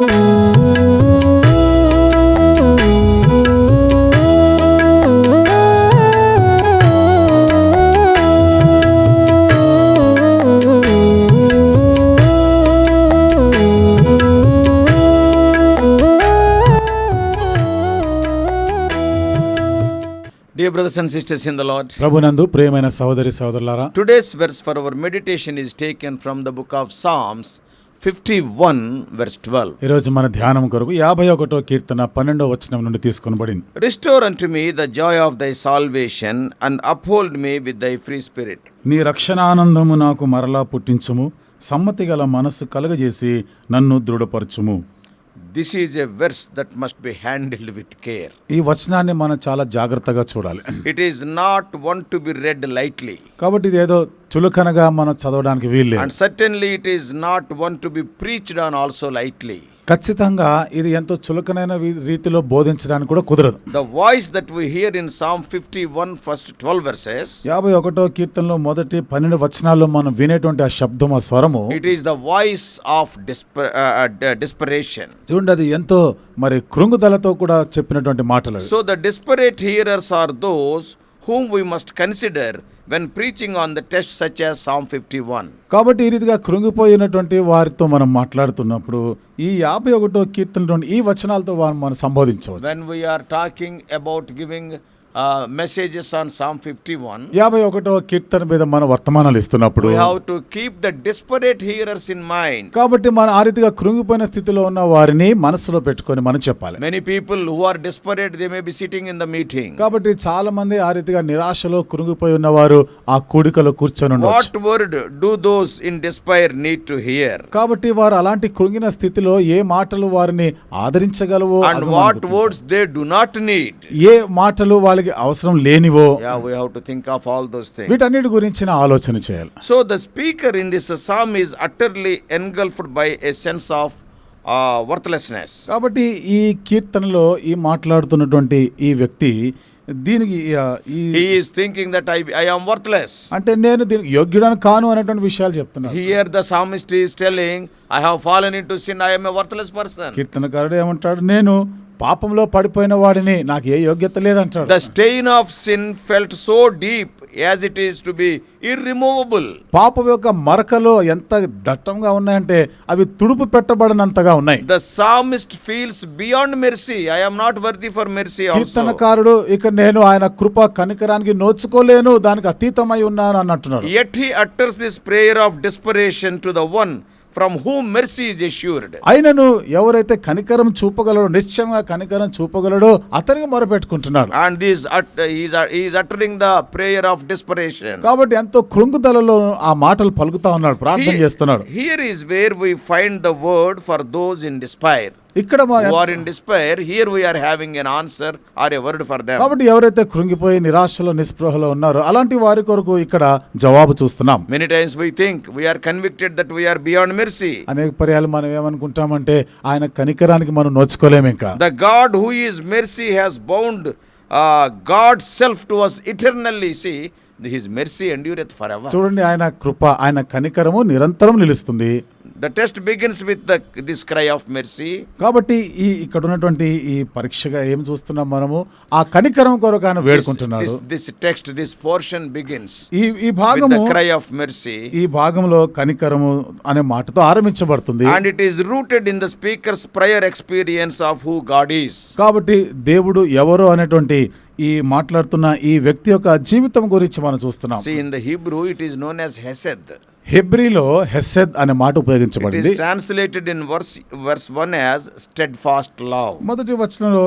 Dear brothers and sisters in the Lord, ప్రభునందు ప్రియమైన సహోదరి సహోదరులారా, today's verse for our meditation is taken from the book of Psalms 51 verse 12. ఈరోజు మన ధ్యానం కొరకు 51వ కీర్తన 12వ వచనం నుండి తీసుకొనబడింది. Restore unto me the joy of thy salvation and uphold me with thy free spirit. నీ రక్షణ ఆనందము నాకు మరలా పుట్టించుము, సమ్మతి గల మనస్సు కలుగజేసి నన్ను దృఢపరచుము. This is a verse that must be handled with care. ఈ వచనాన్ని మనం చాలా జాగ్రత్తగా చూడాలి. It is not one to be read lightly. కాబట్టి ఇది ఏదో చులకనగా మనం చదవడానికి వీల్లేదు. And certainly it is not one to be preached on also lightly. ఖచ్చితంగా ఇది ఎంతో చులకనైన రీతిలో బోధించడానికి కూడా కుదరదు. The voice that we hear in Psalm 51 first 12 verses, 51వ కీర్తనలో మొదటి 12 వచనాల్లో మనం వినేటువంటి ఆ శబ్దం, ఆ స్వరము, it is the voice of desperation. చూడండి, అది ఎంతో మరి కృంగుదలతో కూడా చెప్పినటువంటి మాటలు. So the desperate hearers are those whom we must consider when preaching on the text such as Psalm 51. కాబట్టి ఈ రీతిగా కృంగిపోయినటువంటి వారితో మనం మాట్లాడుతున్నప్పుడు ఈ 51వ కీర్తన ఈ వచనాలతో మనం సంబోధించవచ్చు. When we are talking about giving messages on Psalm 51, 51వ కీర్తన మీద మనం వర్తమానాలు ఇస్తున్నప్పుడు we have to keep the desperate hearers in mind. కాబట్టి మనం ఆ రీతిగా కృంగిపోయిన స్థితిలో ఉన్న వారిని మనసులో పెట్టుకొని మనం చెప్పాలి. Many people who are desperate, they may be sitting in the meeting. కాబట్టి చాలా మంది ఆ రీతిగా నిరాశలో కృంగిపోయి ఉన్నవారు ఆ కూడికలో కూర్చొని ఉండవచ్చు. What word do those in despair need to hear? కాబట్టి వారు అలాంటి కృంగిన స్థితిలో ఏ మాటలు వారిని ఆదరించగలవో, and what words they do not need? ఏ మాటలు వాళ్ళకి అవసరం లేనివో, we have to think of all those things. వీటన్నిటి గురించిన ఆలోచన చేయాలి. So the speaker in this psalm is utterly engulfed by a sense of worthlessness. కాబట్టి ఈ కీర్తనలో ఈ మాట్లాడుతున్నటువంటి ఈ వ్యక్తి దీనికి he is thinking that I am worthless. అంటే నేను దీనికి యోగ్యుడను కాను అనేటువంటి విషయాలు చెప్తున్నాను. Here the psalmist is telling, I have fallen into sin, I am a worthless person. కీర్తనకారుడు ఏమంటాడు, నేను పాపంలో పడిపోయిన వాడిని, నాకు ఏ యోగ్యత లేదంటాడు. The stain of sin felt so deep as it is to be irremovable. పాపం యొక్క మరకలు ఎంత దట్టంగా ఉన్నాయంటే అవి తుడుపు పెట్టబడినంతగా ఉన్నాయి. The psalmist feels beyond mercy, I am not worthy for mercy also. కీర్తనకారుడు ఇక నేను ఆయన కృప కనికరానికి నోచుకోలేను, దానికి అతీతమై ఉన్నాను అన్నట్టున్నాడు. Yet he utters this prayer of desperation to the one from whom mercy is assured. అయినను ఎవరైతే కనికరం చూపగలడో, నిశ్చయంగా కనికరం చూపగలడో అతనికి మొరపెట్టుకుంటున్నాడు. And he is uttering the prayer of desperation. కాబట్టి ఎంతో కృంగుదలలో ఆ మాటలు పలుకుతా ఉన్నాడు, ప్రార్థన చేస్తున్నాడు. Here is where we find the word for those in despair. ఇక్కడ who are in despair, here we are having an answer or a word for them. కాబట్టి ఎవరైతే కృంగిపోయి నిరాశలో నిస్పృహలో ఉన్నారో అలాంటి వారి కొరకు ఇక్కడ జవాబు చూస్తున్నాం. Many times we think we are convicted that we are beyond mercy. అనేక పర్యాలు మనం ఏమనుకుంటామంటే ఆయన కనికరానికి మనం నోచుకోలేము ఇంకా. The God who is mercy has bound God's self to us eternally. See, his mercy endureth forever. చూడండి, ఆయన కృప, ఆయన కనికరము నిరంతరం నిలుస్తుంది. The test begins with this cry of mercy. కాబట్టి ఇక్కడ ఉన్నటువంటి ఈ పరీక్షగా ఏం చూస్తున్నాం మనము, ఆ కనికరం కొరకు ఆయన వేడుకుంటున్నాడు. This text, this portion begins ఈ భాగము with the cry of mercy. ఈ భాగంలో కనికరము అనే మాటతో ఆరంభించబడుతుంది. And it is rooted in the speaker's prior experience of who God is. కాబట్టి దేవుడు ఎవరో అనేటువంటి ఈ మాట్లాడుతున్న ఈ వ్యక్తి యొక్క జీవితం గురించి మనం చూస్తున్నాం. See, in the Hebrew it is known as Hesed. హెబ్రీలో హెసెద్ అనే మాట ఉపయోగించబడింది. It is translated in verse 1 as steadfast love. మొదటి వచనంలో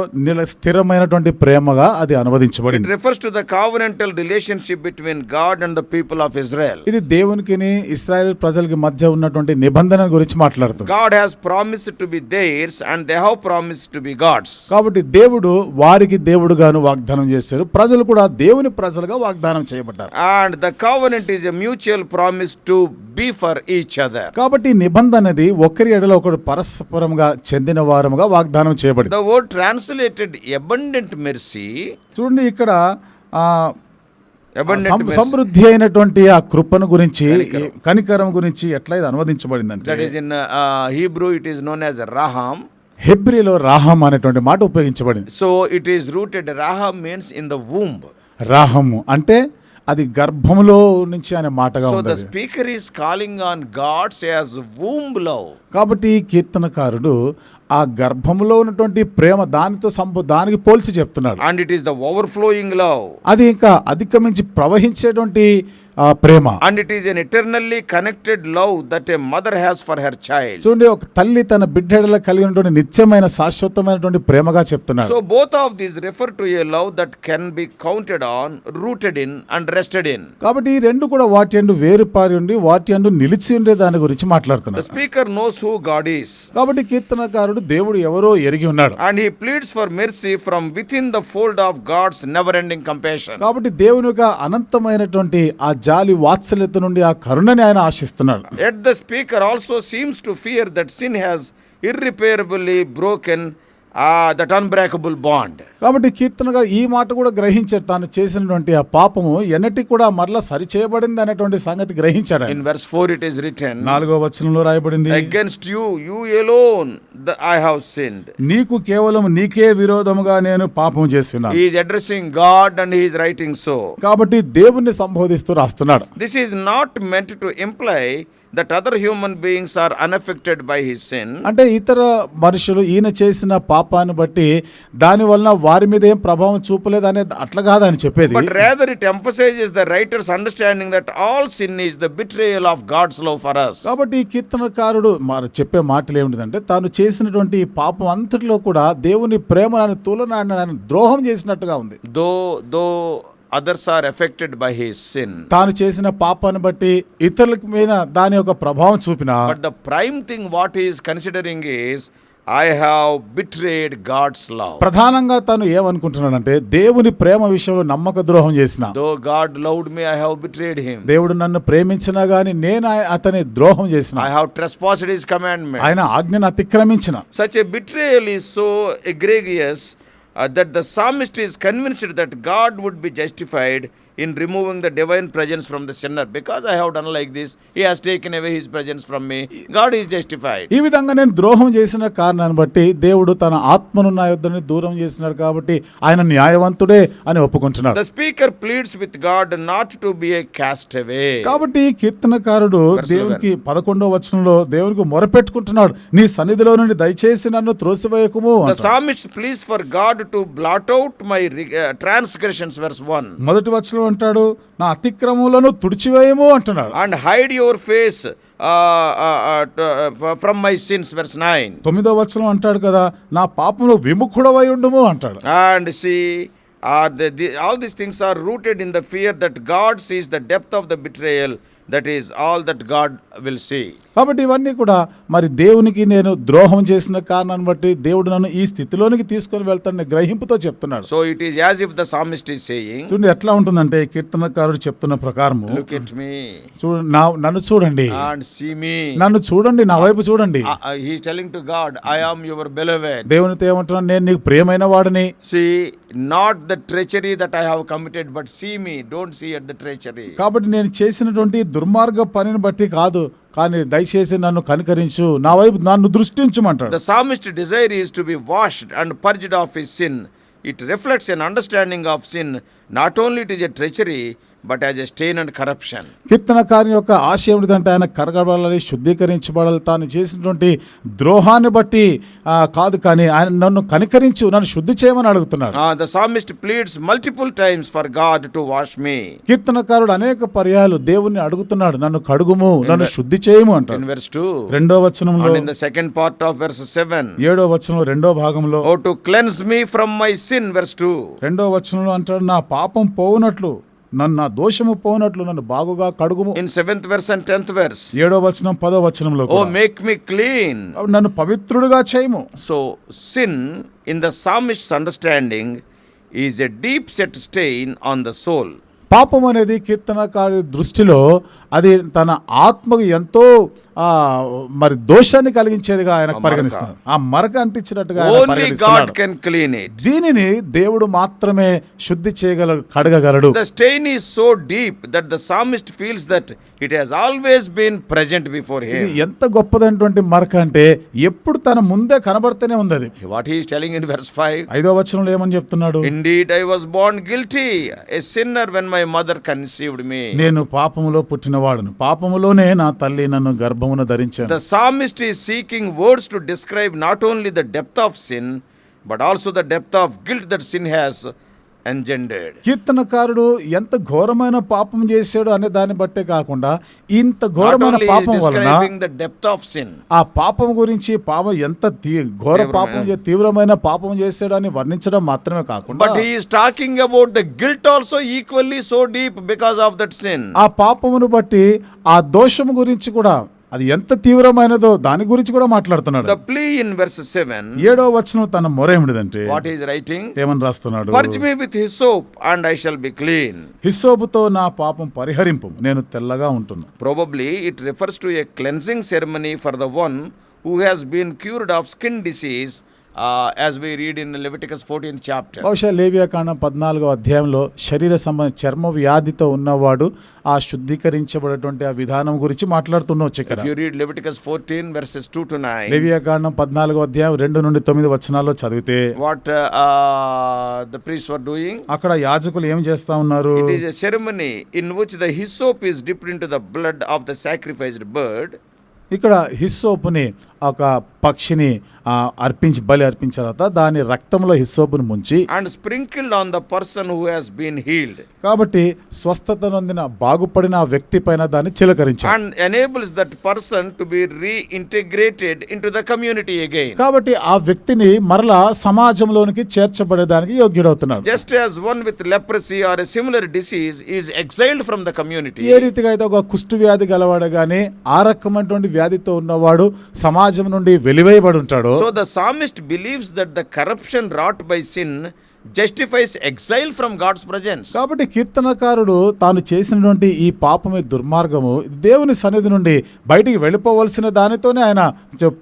స్థిరమైనటువంటి ప్రేమగా అది అనువదించబడింది. It refers to the covenantal relationship between God and the people of Israel. ఇది దేవునికిని ఇశ్రాయేల్ ప్రజలకి మధ్య ఉన్నటువంటి నిబంధన గురించి మాట్లాడుతుంది. God has promised to be theirs and they have promised to be God's. కాబట్టి దేవుడు వారికి దేవుడుగాను వాగ్దానం చేశారు, ప్రజలు కూడా దేవుని ప్రజలుగా వాగ్దానం చేయబడ్డారు. And the covenant is a mutual promise to be for each other. కాబట్టి నిబంధనది ఒకరి ఎడల ఒకరు పరస్పరంగా చెందిన వారముగా వాగ్దానం చేయబడింది. The word translated abundant mercy, చూడండి, ఇక్కడ abundant mercy. సమృద్ధి అయినటువంటి ఆ కృపను గురించి, కనికరం గురించి ఎట్లా ఇది అనువదించబడిందంటే, That is in Hebrew it is known as Raham. హెబ్రీలో రాహం అనేటువంటి మాట ఉపయోగించబడింది. So it is rooted, Raham means in the womb. రాహము అంటే అది గర్భములో నుంచి అనే మాటగా So the ఉంది. speaker is calling on God as womb love. కాబట్టి ఈ కీర్తనకారుడు ఆ గర్భములో ఉన్నటువంటి ప్రేమ దానితో దానికి పోల్చి చెప్తున్నాడు. And it is the overflowing love. అది ఇంకా అధిగమించి ప్రవహించేటువంటి ప్రేమ. And it is an eternally connected love that a mother has for her child. చూడండి, ఒక తల్లి తన బిడ్డల కలిగినటువంటి నిత్యమైన శాశ్వతమైనటువంటి ప్రేమగా చెప్తున్నాడు. So both of these refer to a love that can be counted on, rooted in and rested in. కాబట్టి ఈ రెండు కూడా వాటి యందు వేరుపారి ఉండి వాటి యందు నిలిచి ఉండే దాని గురించి The మాట్లాడుతున్నాడు. speaker knows who God is. కాబట్టి కీర్తనకారుడు దేవుడు ఎవరో ఎరిగి ఉన్నాడు. And he pleads for mercy from within the fold of God's never-ending compassion. కాబట్టి దేవుని యొక్క అనంతమైనటువంటి ఆ జాలి వాత్సల్యత నుండి ఆ కరుణని ఆయన ఆశిస్తున్నాడు. Yet the speaker also seems to fear that sin has irreparably broken that unbreakable bond. కాబట్టి కీర్తనగా ఈ మాట కూడా గ్రహించాడు, తాను చేసినటువంటి ఆ పాపము ఎన్నటికి కూడా మరలా సరిచేయబడింది అనేటువంటి సంగతి గ్రహించాడు. In verse 4 it is written, 4వ వచనంలో రాయబడింది, against you alone I have sinned. నీకు కేవలం నీకే విరోధముగా నేను పాపం చేస్తున్నాను. He is addressing God and he is writing so. కాబట్టి దేవుణ్ణి సంబోధిస్తూ రాస్తున్నాడు. This is not meant to imply that other human beings are unaffected by his sin. అంటే ఇతర మనుషులు ఈయన చేసిన పాపాన్ని బట్టి దాని వలన వారి మీద ఏం ప్రభావం చూపలేదు అనేది అట్లా కాదని చెప్పేది. But rather it emphasizes the writer's understanding that all sin is the betrayal of God's love for us. కాబట్టి ఈ కీర్తనకారుడు మరి చెప్పే మాటలు ఏమిటంటే, తాను చేసినటువంటి ఈ పాపం అంతటిలో కూడా దేవుని ప్రేమను తులనాన్ని ద్రోహం చేసినట్టుగా ఉంది. Though others are affected by his sin. తాను చేసిన పాపాన్ని బట్టి ఇతరుల మీద దాని యొక్క ప్రభావం చూపినా, But the prime thing what he is considering is, I have betrayed God's love. ప్రధానంగా తాను ఏమనుకుంటున్నాడంటే, దేవుని ప్రేమ విషయంలో నమ్మక ద్రోహం చేసిన, Though God loved me, I have betrayed him. దేవుడు నన్ను ప్రేమించినా గాని నేను అతని ద్రోహం చేసిన, I have trespassed his commandments. ఆయన ఆజ్ఞను అతిక్రమించిన. Such a betrayal is so egregious that the psalmist is convinced that God would be justified in removing the divine presence from the sinner. Because I have done like this, he has taken away his presence from me. God is justified. ఈ విధంగా నేను ద్రోహం చేసిన కారణాన్ని బట్టి దేవుడు తన ఆత్మను నా యొద్దని దూరం చేసినాడు కాబట్టి ఆయన న్యాయవంతుడే అని ఒప్పుకుంటున్నాడు. The speaker pleads with God not to be a castaway. కాబట్టి కీర్తనకారుడు దేవునికి 11వ వచనంలో దేవునికి మొరపెట్టుకుంటున్నాడు, నీ సన్నిధిలో నుండి దయచేసి నన్ను త్రోసివేయకుము. The psalmist pleads for God to blot out my transgressions, verse 1. మొదటి వచనం అంటాడు, నా అతిక్రమములను తుడిచివేయము అంటున్నాడు. And hide your face from my sins, verse 9. 9వ వచనం అంటాడు కదా, నా పాపములో విముఖుడవై ఉండుము అంటాడు. And see, all these things are rooted in the fear that God sees the depth of the betrayal. That is all that God will see. కాబట్టి ఇవన్నీ కూడా మరి దేవునికి నేను ద్రోహం చేసిన కారణాన్ని బట్టి దేవుడు నన్ను ఈ స్థితిలోనికి తీసుకొని వెళ్తాడని గ్రహింపుతో చెప్తున్నాడు. So it is as if the psalmist is saying, చూడండి ఎట్లా ఉంటుందంటే, కీర్తనకారుడు చెప్తున్న ప్రకారము, look at me, నన్ను చూడండి, and see me. నన్ను చూడండి, నా వైపు చూడండి. He is telling to God, I am your beloved. దేవునితో ఏమంటున్నాను, నేను నీకు ప్రియమైన వాడిని. See, not the treachery that I have committed, but see me, don't see at the treachery. కాబట్టి నేను చేసినటువంటి దుర్మార్గ పనిని బట్టి కాదు, కానీ దయచేసి నన్ను కనికరించు, నా వైపు నన్ను దృష్టించుమంటాడు. The psalmist's desire is to be washed and purged of his sin. It reflects an understanding of sin. Not only it is a treachery, but as a stain and corruption. కీర్తనకారుని యొక్క ఆశయం ఏంటంటే, ఆయన కడగబడాలి, శుద్ధీకరించబడాలి. తాను చేసినటువంటి ద్రోహాన్ని బట్టి కాదు, కానీ ఆయన నన్ను కనికరించు, నన్ను శుద్ధి చేయమని అడుగుతున్నాడు. The psalmist pleads multiple times for God to wash me. కీర్తనకారుడు అనేక పర్యాయాలు దేవుణ్ణి అడుగుతున్నాడు, నన్ను కడుగుము, నన్ను శుద్ధి చేయము అంటాడు. In verse 2, 2వ వచనంలో, and in the second part of verse 7, 7వ వచనం 2వ భాగంలో, oh to cleanse me from my sin, verse 2. 2వ వచనంలో అంటాడు, నా పాపం పోవునట్లు, నా దోషము పోనట్లు నన్ను బాగుగా కడుగుము. In 7th verse and 10th verse, 7వ వచనం 10వ వచనంలో, oh make me clean. నన్ను పవిత్రుడుగా చేయము. So sin in the psalmist's understanding is a deep set stain on the soul. పాపం అనేది కీర్తనకారి దృష్టిలో అది తన ఆత్మకు ఎంతో మరి దోషాన్ని కలిగించేదిగా ఆయన పరిగణిస్తున్నాడు. ఆ మరక అంటించినట్టుగా ఆయన Only God పరిగణిస్తున్నాడు. can clean it. దీనిని దేవుడు మాత్రమే శుద్ధి కడగగలడు. The stain is so deep that the psalmist feels that it has always been present before ఇది him. ఎంత గొప్పదైనటువంటి మరక అంటే ఎప్పుడు తన ముందే కనబడుతూనే ఉంది అది. What he is telling in verse 5. 5వ వచనంలో ఏమని చెప్తున్నాడు? Indeed, I was born guilty, a sinner when my mother conceived me. నేను పాపములో పుట్టినవాడును, పాపములోనే నా తల్లి నన్ను గర్భమున ధరించాను. The psalmist is seeking words to describe not only the depth of sin, but also the depth of guilt that sin has engendered. కీర్తనకారుడు ఎంత ఘోరమైన పాపం చేశాడు అనే దాన్ని బట్టే కాకుండా ఇంత Not ఘోరమైన only పాపం వలన describing the depth of sin, ఆ పాపం గురించి పాపం ఎంత ఘోర పాపం తీవ్రమైన పాపం చేశాడు అని వర్ణించడం మాత్రమే కాకుండా but he is talking about the guilt also equally so deep because of that sin. ఆ పాపమును బట్టి ఆ దోషము గురించి కూడా అది ఎంత తీవ్రమైనదో దాని గురించి కూడా మాట్లాడుతున్నాడు. The plea in verse 7, 7వ వచనం తన మొర ఏమిటిదంటే what he is writing? ఏమని రాస్తున్నాడు? Purge me with hyssop and I shall be clean. హిస్సోపుతో నా పాపం పరిహరింపు, నేను తెల్లగా ఉంటున్నా. Probably it refers to a cleansing ceremony for the one who has been cured of skin disease, as we read in Leviticus 14th chapter. బహుశా లేవియాకాండం 14వ అధ్యాయంలో శరీర చర్మ వ్యాధితో ఉన్నవాడు ఆ శుద్ధీకరించబడేటువంటి ఆ విధానం గురించి మాట్లాడుతున్నావచ్చు ఇక్కడ. If you read Leviticus 14 verses 2 to 9, లేవియాకాండం 14వ అధ్యాయం 2 నుండి 9 వచనాల్లో చదివితే what the priests were doing, అక్కడ యాజకులు ఏం చేస్తా ఉన్నారు? it is a ceremony in which the hyssop is dipped into the blood of the sacrificed bird. ఇక్కడ హిస్సోపుని ఒక పక్షిని బలి అర్పించిన తర్వాత దాని రక్తంలో హిస్సోపును ముంచి and sprinkled on the person who has been healed, కాబట్టి స్వస్థత నొందిన బాగుపడిన ఆ వ్యక్తి పైన దాన్ని చిలకరించాడు. and enables that person to be reintegrated into the community again. కాబట్టి ఆ వ్యక్తిని మరలా సమాజంలోనికి చేర్చబడేదానికి యోగ్యుడవుతున్నాడు. Just as one with leprosy or a similar disease is exiled from the community, ఏ రీతిగా అయితే ఒక కుష్టు వ్యాధి గలవాడు గానీ ఆ రకమైనటువంటి వ్యాధితో ఉన్నవాడు సమాజం నుండి వెలివేయబడి ఉంటాడు. so the psalmist believes that the corruption wrought by sin justifies exile from God's presence. కాబట్టి కీర్తనకారుడు తాను చేసినటువంటి ఈ పాపమే దుర్మార్గము దేవుని సన్నిధి నుండి బయటికి వెళ్ళిపోవలసిన దానితోనే ఆయన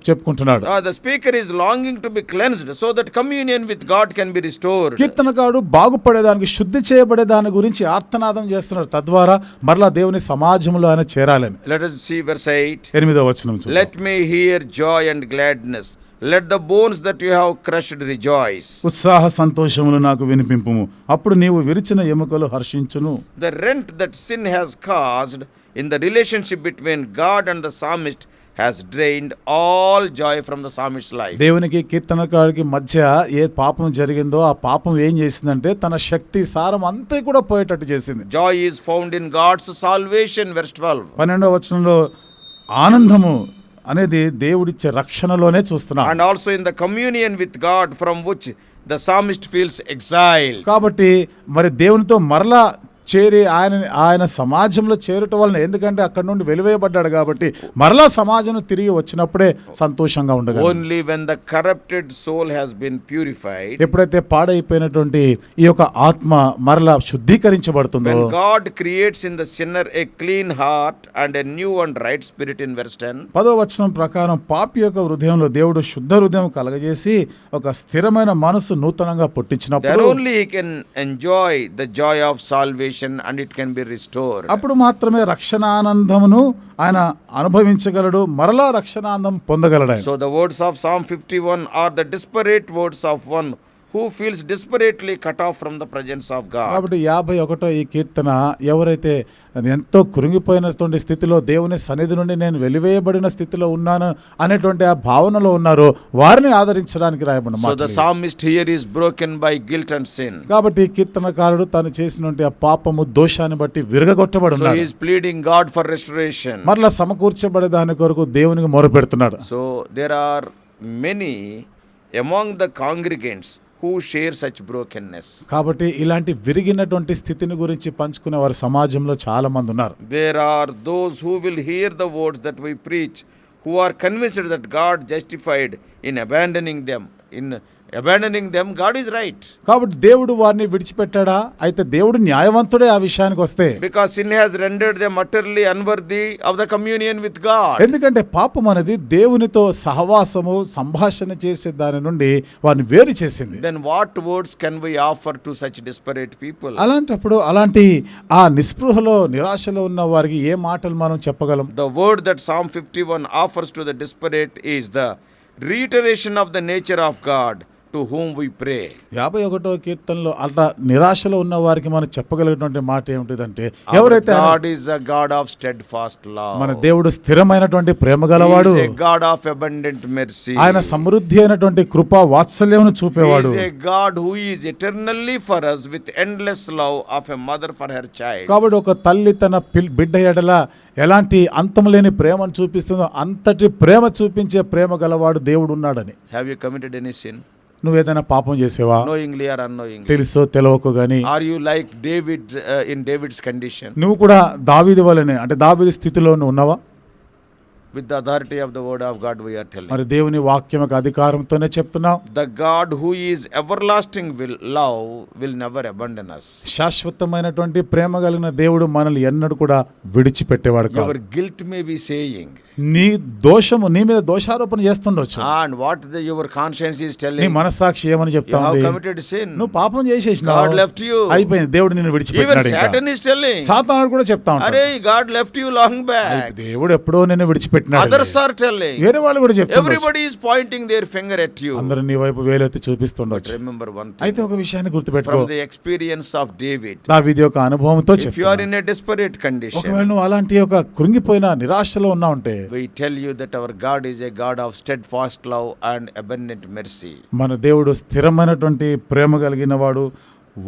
చెప్పుకుంటున్నాడు. The speaker is longing to be cleansed so that communion with God can be restored. కీర్తనకారుడు బాగుపడేదానికి శుద్ధి చేయబడే దాని గురించి ఆర్తనాదం చేస్తున్నాడు, తద్వారా మరలా దేవుని సమాజంలో ఆయన చేరాలని. Let us see verse 8. 8వ వచనం చూద్దాం. Let me hear joy and gladness, let the bones that you have crushed rejoice. ఉత్సాహ సంతోషములు నాకు వినిపింపుము, అప్పుడు నీవు విరిచిన ఎముకలు హర్షించును. The rent that sin has caused in the relationship between God and the psalmist has drained all joy from the psalmist's life. దేవునికి కీర్తనకారుడికి మధ్య ఏ పాపం జరిగిందో ఆ పాపం ఏం చేసిందంటే తన శక్తి సారం అంతా కూడా పోయేటట్టు చేసింది. Joy is found in God's salvation, verse 12. 12వ వచనంలో ఆనందము అనేది దేవుడిచ్చే రక్షణలోనే చూస్తున్నాం. And also in the communion with God from which the psalmist feels exiled. కాబట్టి మరి దేవునితో మరలా చేరి ఆయన సమాజంలో చేరటం వలన, ఎందుకంటే అక్కడ నుండి వెలివేయబడ్డాడు కాబట్టి మరలా సమాజం తిరిగి వచ్చినప్పుడే సంతోషంగా ఉండగలడు. Only when the corrupted soul has been purified, ఎప్పుడైతే పాడైపోయినటువంటి ఈ యొక్క ఆత్మ మరలా శుద్ధీకరించబడుతుందో, when God creates in the sinner a clean heart and a new and right spirit in verse 10, 10వ వచనం ప్రకారం పాపి యొక్క హృదయంలో దేవుడు శుద్ధ హృదయం కలగజేసి ఒక స్థిరమైన మనసు నూతనంగా then పుట్టించినప్పుడు only he can enjoy the joy of salvation and it can be restored. అప్పుడు మాత్రమే రక్షణానందమును ఆయన అనుభవించగలడు, మరలా రక్షణానందం పొందగలడు ఆయన. So the words of Psalm 51 are the disparate words of one who feels desperately cut off from the presence of God. కాబట్టి 51వ ఈ కీర్తన ఎవరైతే ఎంతో కృంగిపోయినటువంటి స్థితిలో దేవుని సన్నిధి నుండి నేను వెలివేయబడిన స్థితిలో ఉన్నాను అనేటువంటి ఆ భావనలో ఉన్నారో వారిని ఆదరించడానికి రాయబడిన So మాట. the psalmist here is broken by guilt and sin. కాబట్టి కీర్తనకారుడు తను చేసినటువంటి ఆ పాపము దోషాన్ని బట్టి విరగొట్టబడి So ఉన్నాడు. he is pleading God for restoration. మరలా సమకూర్చబడే దాని కొరకు దేవునికి మొరపెడుతున్నాడు. So there are many among the congregants who share such brokenness. కాబట్టి ఇలాంటి విరిగినటువంటి స్థితిని గురించి పంచుకునే వారు సమాజంలో చాలా మంది ఉన్నారు. There are those who will hear the words that we preach, who are convinced that God justified in abandoning them in abandoning them, God is right. కాబట్టి దేవుడు వారిని విడిచిపెట్టాడా? అయితే దేవుడు న్యాయవంతుడే ఆ విషయానికి వస్తే. Because sin has rendered them utterly unworthy of the communion with God. ఎందుకంటే పాపం అనేది దేవునితో సహవాసము సంభాషణ చేసే దాని నుండి వారిని వేరు చేసింది. Then what words can we offer to such desperate people? అలాంటప్పుడు అలాంటి ఆ నిస్పృహలో నిరాశలో ఉన్న వారికి ఏ మాటలు మనం చెప్పగలం? The word that Psalm 51 offers to the desperate is the reiteration of the nature of God to whom we pray. 51వ కీర్తనలో అట్లా నిరాశలో ఉన్న వారికి మనం చెప్పగలిగినటువంటి మాట ఏమిటిదంటే, ఎవరైతే God is a God of steadfast love. మన దేవుడు స్థిరమైనటువంటి ప్రేమ గలవాడు, He is a God of abundant mercy. ఆయన సమృద్ధి అయినటువంటి కృపా వాత్సల్యమును చూపేవాడు. He is a God who is eternally for us with endless love of a mother for her child. కాబట్టి ఒక తల్లి తన బిడ్డ ఎడల ఎలాంటి అంతం లేని ప్రేమను చూపిస్తుందో అంతటి ప్రేమ చూపించే ప్రేమ గలవాడు దేవుడు ఉన్నాడని. Have you committed any sin? నువ్వేదైనా పాపం చేసేవా? Knowingly or unknowingly? తెలుసో తెలవకో గాని. Are you like David in David's condition? నువ్వు కూడా దావీదు వలెనే, అంటే దావీదు స్థితిలో నువ్వు ఉన్నావా? With the authority of the word of God we are telling. మరి దేవుని వాక్యం యొక్క అధికారంతోనే చెప్తున్నావు. The God who is everlasting love will never abandon us. శాశ్వతమైనటువంటి ప్రేమ కలిగిన దేవుడు మనల్ని ఎన్నడూ కూడా విడిచిపెట్టేవాడు కాదు. Your guilt may be saying. నీ దోషము నీ మీద దోషారోపణ చేస్తుండొచ్చు. And what your conscience is నీ telling. మనస్సాక్షి ఏమని You చెప్తా have ఉంది? committed sin. నువ్వు పాపం చేసేసినావు. God left you. అయిపోయింది, దేవుడు నిన్ను Even విడిచిపెట్టాడు. Satan is telling. సాతానుడు కూడా చెప్తా ఉంటాడు, Arey, God left you long back. దేవుడు ఎప్పుడో నిన్ను విడిచిపెట్టినాడు. Others are telling. వేరే వాళ్ళు కూడా చెప్తారు. Everybody is pointing their finger at you. అందరూ నీ వైపు వేలెత్తి చూపిస్తుండొచ్చు. Remember one అయితే thing. ఒక విషయాన్ని గుర్తుపెట్టుకో. From the experience of David. దావీదు యొక్క అనుభవంతో If you చెప్తున్నా. are in a desperate condition. ఒకవేళ నువ్వు అలాంటి ఒక కృంగిపోయిన నిరాశలో ఉన్నావంటే, We tell you that our God is a God of steadfast love and abundant mercy. మన దేవుడు స్థిరమైనటువంటి ప్రేమ కలిగిన వాడు,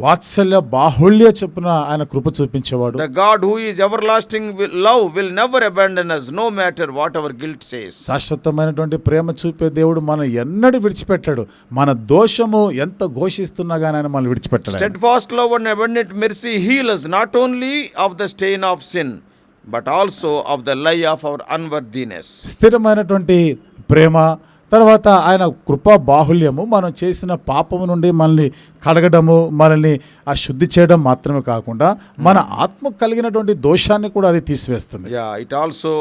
వాత్సల్య బాహుళ్య చొప్పున ఆయన కృప చూపించేవాడు. The God who is everlasting love will never abandon us no matter what our guilt says. శాశ్వతమైనటువంటి ప్రేమ చూపే దేవుడు మనం ఎన్నడూ విడిచిపెట్టాడు. మన దోషము ఎంత ఘోషిస్తున్నా కానీ ఆయన మనల్ని విడిచిపెట్టాడు. Steadfast love and abundant mercy heal us not only of the stain of sin but also of the lie of our unworthiness. స్థిరమైనటువంటి ప్రేమ, తర్వాత ఆయన కృపా బాహుళ్యము మనం చేసిన పాపము నుండి మనల్ని కడగడము, మనల్ని ఆ శుద్ధి చేయడం మాత్రమే కాకుండా మన ఆత్మ కలిగినటువంటి దోషాన్ని కూడా అది తీసివేస్తుంది. Yeah, it also,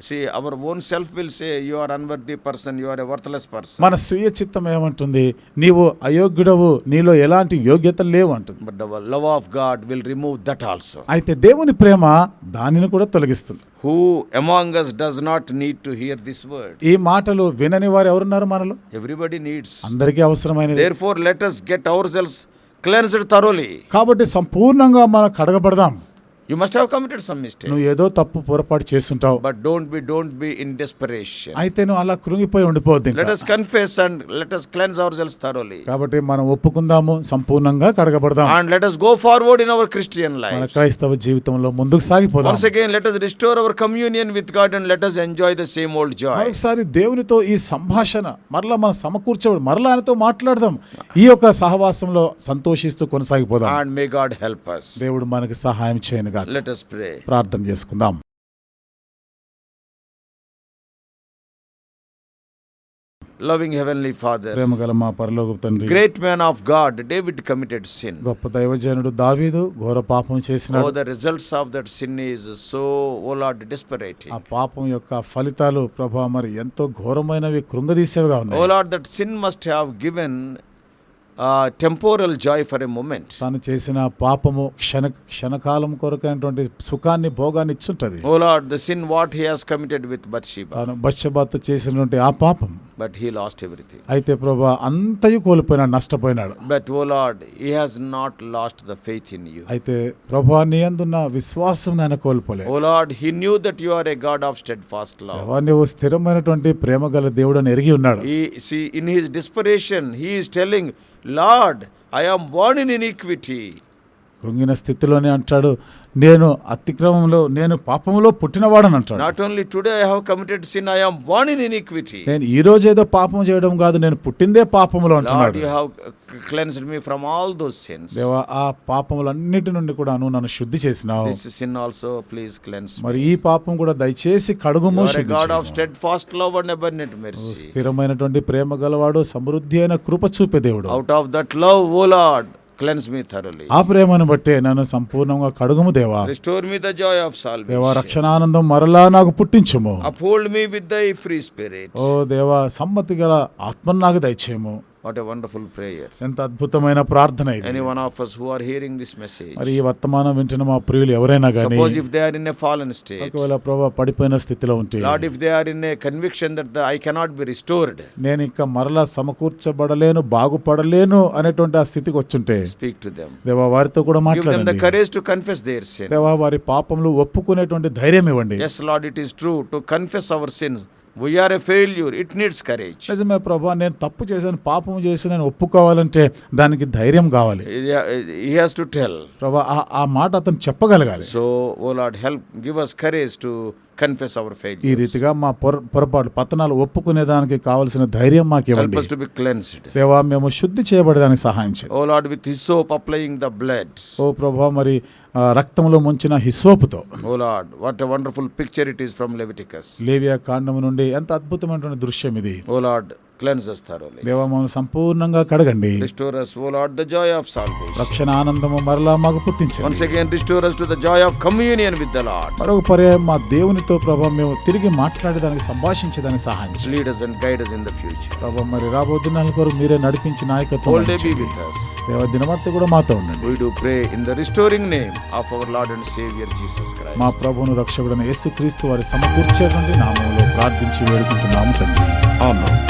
see, our own self will say you are unworthy person, you are a worthless person. మన స్వీయ చిత్తం ఏమంటుంది? నీవు అయోగ్యుడవు, నీలో ఎలాంటి యోగ్యత లేవు అంటుంది. But the love of God will remove that also. అయితే దేవుని ప్రేమ దానిని కూడా తొలగిస్తుంది. Who among us does not need to hear this word? ఈ మాటలు వినని వారు ఎవరున్నారు మనలో? Everybody needs. అందరికీ అవసరమైనది. Therefore let us get ourselves cleansed thoroughly. కాబట్టి సంపూర్ణంగా మనం కడగబడదాం. You must have committed some mistake. నువ్వు ఏదో తప్పు పొరపాటు చేస్తుంటావు. But don't be in desperation. అయితే నువ్వు అలా కృంగిపోయి ఉండిపోవద్దు. Let us confess and let us cleanse ourselves thoroughly. కాబట్టి మనం ఒప్పుకుందాము, సంపూర్ణంగా కడగబడదాం. And let us go forward in our Christian మన life. క్రైస్తవ జీవితంలో ముందుకు సాగిపోదాం. Once again let us restore our communion with God and let us enjoy the same old joy. మరొకసారి దేవునితో ఈ సంభాషణ మరలా మనం సమకూర్చబడి మరలా ఆయనతో మాట్లాడదాం. ఈ యొక్క సహవాసంలో సంతోషిస్తూ కొనసాగిపోదాం. And may God help us. దేవుడు మనకి సహాయం చేయనుగా. Let us pray. ప్రార్థన చేసుకుందాం. Loving Heavenly Father, ప్రేమగల మా పరలోకపు తండ్రి, great man of God, David committed sin. గొప్ప దైవజనుడు దావీదు ఘోర పాపం చేసినాడు. Oh, the results of that sin is so, oh Lord, desperate. ఆ పాపం యొక్క ఫలితాలు ప్రభా మరి ఎంతో ఘోరమైనవి, కృంగదీసేవిగా ఉన్నాయి. Oh Lord, that sin must have given temporal joy for a moment. తాను చేసిన పాపము క్షణకాలం కొరకైనటువంటి సుఖాన్ని, భోగాన్ని ఇచ్చుంటది. Oh Lord, the sin what he has committed with Bathsheba. తాను బత్షెబతో చేసినటువంటి ఆ పాపం, But he lost everything. అయితే ప్రభా అంతయు కోల్పోయినాడు, నష్టపోయినాడు. But oh Lord, he has not lost the faith in you. అయితే ప్రభా నీ యందున్న విశ్వాసం ఆయన కోల్పోలేదు. Oh Lord, he knew that you are a God of steadfast love. ప్రభా నీవు స్థిరమైనటువంటి ప్రేమ గల దేవుడు అని ఎరిగి ఉన్నాడు. See, in his desperation, he is telling, Lord, I am born in iniquity. కృంగిన స్థితిలోనే అంటాడు, నేను అతిక్రమంలో, నేను పాపంలో పుట్టినవాడని అంటాడు. Not only today I have committed sin, I am born in iniquity. నేను ఈ రోజు ఏదో పాపం చేయడం కాదు, నేను పుట్టిందే పాపములో Lord, అంటున్నాడు. you have cleansed me from all those sins. దేవా, ఆ పాపములన్నిటి నుండి కూడా నువ్వు నన్ను శుద్ధి చేసినావు. This sin also, please cleanse me. మరి ఈ పాపం కూడా దయచేసి కడుగుము, You are a శుద్ధి God of చేయము. steadfast love and abundant mercy. స్థిరమైనటువంటి ప్రేమ గలవాడు, సమృద్ధి అయిన కృప చూపే దేవుడు. Out of that love, O Lord, cleanse me thoroughly. ఆ ప్రేమను బట్టే నన్ను సంపూర్ణంగా కడుగుము దేవా. Restore me the joy of దేవా, salvation. రక్షణానందం మరలా నాకు పుట్టించుము. Uphold me with thy free spirit. ఓ దేవా, సమ్మతి గల ఆత్మను నాకు దయచేయము. What a wonderful prayer. ఎంత అద్భుతమైన ప్రార్థన ఇది. Any one of us who are hearing this message, మరి ఈ వర్తమానం వింటున్న మా ప్రియులు ఎవరైనా గానీ, suppose if they are in a fallen state, ఒకవేళ ప్రభా పడిపోయిన స్థితిలో ఉంటే, Lord, if they are in a conviction that I cannot be restored, నేను ఇంకా మరలా సమకూర్చబడలేను, బాగుపడలేను అనేటువంటి ఆ స్థితికి వచ్చుంటే, speak to them. దేవా వారితో కూడా Give them the మాట్లాడండి. courage to confess their sin. దేవా, వారి పాపములు ఒప్పుకునేటువంటి ధైర్యం ఇవ్వండి. Yes, Lord, it is true. To confess our sins, we are a failure. It needs courage. నిజమే ప్రభా, నేను తప్పు చేశాను, పాపం చేసి నేను ఒప్పుకోవాలంటే దానికి ధైర్యం కావాలి. He has to tell. ప్రభా, ఆ మాట అతను చెప్పగలగాలి. So, oh Lord, help, give us courage to confess our ఈ failures. రీతిగా మా పొరపాటు పతనాలు ఒప్పుకునేదానికి కావలసిన ధైర్యం మాకు Help ఇవ్వండి. us to be cleansed. దేవా, మేము శుద్ధి చేయబడడానికి సహాయం చేయండి. Oh Lord, with hyssop applying the blood. ఓ ప్రభా, మరి రక్తంలో ముంచిన హిస్సోపుతో, Oh Lord, what a wonderful picture it is from Leviticus. లేవియా కాండము నుండి ఎంత అద్భుతమైనటువంటి దృశ్యం ఇది. Oh Lord, cleanse us thoroughly. దేవా, మమ్మల్ని సంపూర్ణంగా కడగండి. Restore us, oh Lord, the joy of salvation. రక్షణ ఆనందము మరలా మాకు Once పుట్టించండి. again, restore us to the joy of communion with the Lord. మరొక పర్యాయం మా దేవునితో ప్రభా మేము తిరిగి మాట్లాడేదానికి, సంభాషించేదానికి సహాయం చేయండి. Lead us and guide us in the future. ప్రభా, మరి రాబోతున్న కొరకు మీరే నడిపించి నాయకత్వం All day be వహించండి. with us. దేవా, దినమంతా కూడా మాతో ఉండండి. We do pray in the restoring name of our Lord and Savior Jesus Christ. మా ప్రభువును రక్షకుడైన యేసుక్రీస్తు వారి సమకూర్చేటువంటి నామములో ప్రార్థించి వేడుకుంటున్నాము తండ్రి. Amen.